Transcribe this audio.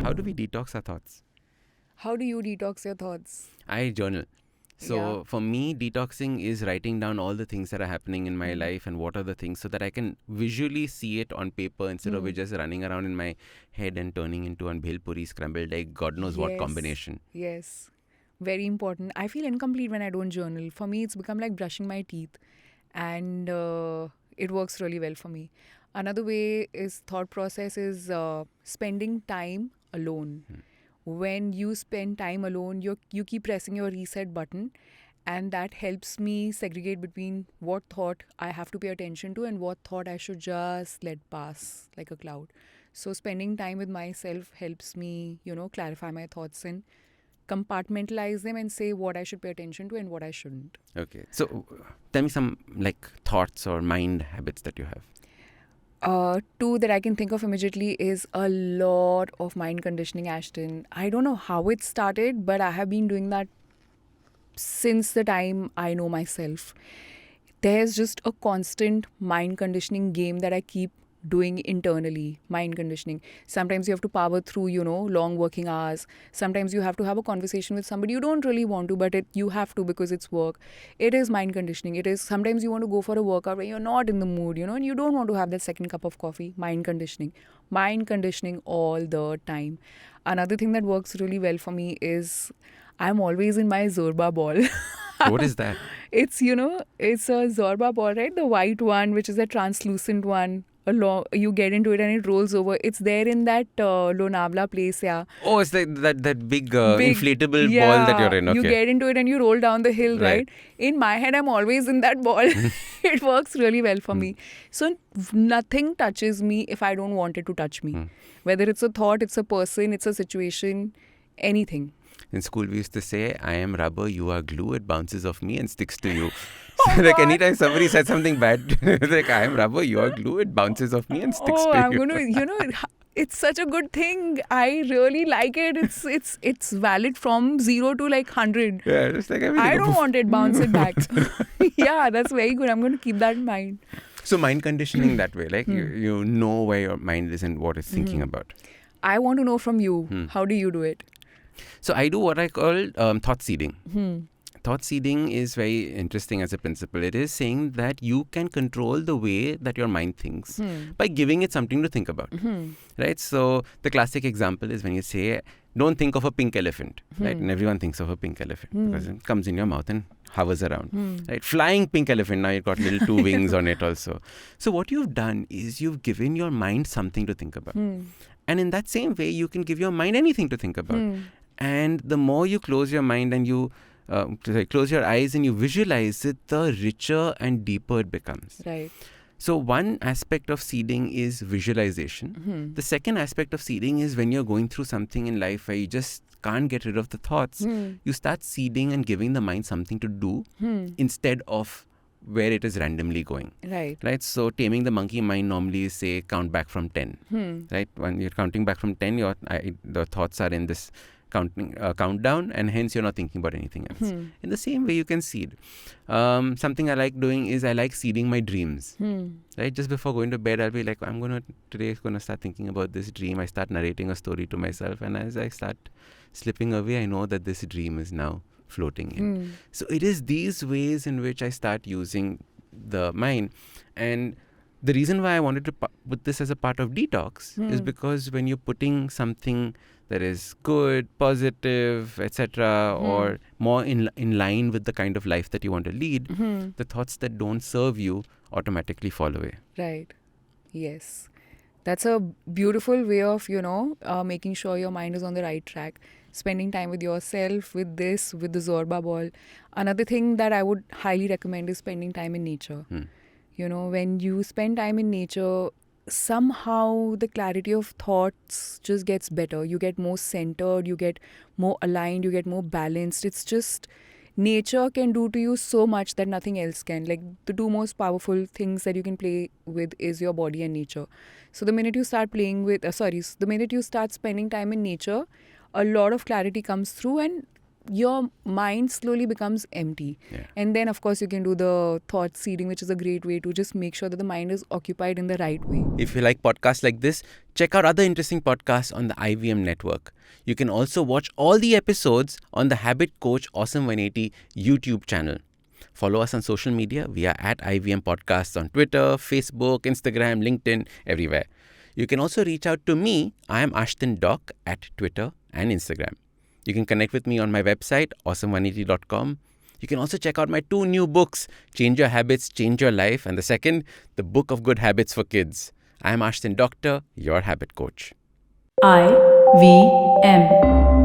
How do we detox our thoughts? How do you detox your thoughts? I journal. So Yeah. for me, detoxing is writing down all the things that are happening in my Hmm. life and what are the things so that I can visually see it on paper instead of Hmm. it just running around in my head and turning into a bhel puri scrambled egg, God knows what Yes. combination. Yes. Very important. I feel incomplete when I don't journal. For me, it's become like brushing my teeth, and it works really well for me. Another way is thought process is spending time alone. When you spend time alone, you keep pressing your reset button, and that helps me segregate between what thought I have to pay attention to and what thought I should just let pass like a cloud. So spending time with myself helps me, clarify my thoughts and compartmentalize them and say what I should pay attention to and what I shouldn't. Okay. So tell me some like thoughts or mind habits that you have. Two that I can think of immediately is a lot of mind conditioning, Ashton. I don't know how it started, but I have been doing that since the time I know myself. There's just a constant mind conditioning game that I keep doing internally. Mind conditioning. Sometimes you have to power through, long working hours. Sometimes you have to have a conversation with somebody you don't really want to, but you have to because it's work. It is mind conditioning. It is sometimes you want to go for a workout when you're not in the mood, and you don't want to have that second cup of coffee. Mind conditioning. Mind conditioning all the time. Another thing that works really well for me is I'm always in my Zorba ball. What is that? It's, it's a Zorba ball, right? The white one, which is a translucent one. You get into it and it rolls over. It's there in that Lonavala place, yeah. Oh, it's like that big, Big, inflatable ball that you're yeah. in. You Okay. get into it and you roll down the hill, Right. right? In my head, I'm always in that ball. It works really well for me. So nothing touches me if I don't want it to touch me. Whether it's a thought, it's a person, it's a situation, anything. In school, we used to say, I am rubber, you are glue, it bounces off me and sticks to you. Oh, So, like, God. anytime somebody said something bad, like, I am rubber, you are glue, it bounces off me and sticks Oh, to I'm you. going to, it's such a good thing. I really like it. It's valid from 0 to like 100. Yeah, just like everything. I don't want it, bounce it back. Yeah, that's very good. I'm going to keep that in mind. So, mind conditioning that way, like, you know where your mind is and what it's thinking about. I want to know from you, how do you do it? So, I do what I call thought seeding. Thought seeding is very interesting as a principle. It is saying that you can control the way that your mind thinks by giving it something to think about, right? So the classic example is when you say, don't think of a pink elephant, right? And everyone thinks of a pink elephant because it comes in your mouth and hovers around, right? Flying pink elephant, now you've got little two wings on it also. So what you've done is you've given your mind something to think about. And in that same way, you can give your mind anything to think about. And the more you close your mind and you close your eyes and you visualize it, the richer and deeper it becomes. Right. So one aspect of seeding is visualization. The second aspect of seeding is when you're going through something in life where you just can't get rid of the thoughts, you start seeding and giving the mind something to do instead of where it is randomly going. Right. So taming the monkey mind normally is say count back from 10. Right? When you're counting back from 10, the thoughts are in this countdown, and hence you're not thinking about anything else. In the same way, you can seed. Something I like doing is I like seeding my dreams. Right? Just before going to bed, I'll be like, today I'm gonna start thinking about this dream. I start narrating a story to myself, and as I start slipping away, I know that this dream is now floating in. So it is these ways in which I start using the mind. And the reason why I wanted to put this as a part of detox is because when you're putting something that is good, positive, etc., or more in line with the kind of life that you want to lead, the thoughts that don't serve you automatically fall away. Right. Yes. That's a beautiful way of, making sure your mind is on the right track. Spending time with yourself, with the Zorba ball. Another thing that I would highly recommend is spending time in nature. When you spend time in nature, somehow the clarity of thoughts just gets better. You get more centered, you get more aligned, you get more balanced. It's just nature can do to you so much that nothing else can. Like the two most powerful things that you can play with is your body and nature. So the minute you start the minute you start spending time in nature, a lot of clarity comes through, and your mind slowly becomes empty. Yeah. And then, of course, you can do the thought seeding, which is a great way to just make sure that the mind is occupied in the right way. If you like podcasts like this, check out other interesting podcasts on the IVM network. You can also watch all the episodes on the Habit Coach Awesome 180 YouTube channel. Follow us on social media. We are at IVM Podcasts on Twitter, Facebook, Instagram, LinkedIn, everywhere. You can also reach out to me. I am Ashdin Doc at Twitter and Instagram. You can connect with me on my website, awesome180.com. You can also check out my 2 new books, Change Your Habits, Change Your Life, and the second, The Book of Good Habits for Kids. I am Ashdin Doctor, your habit coach. IVM.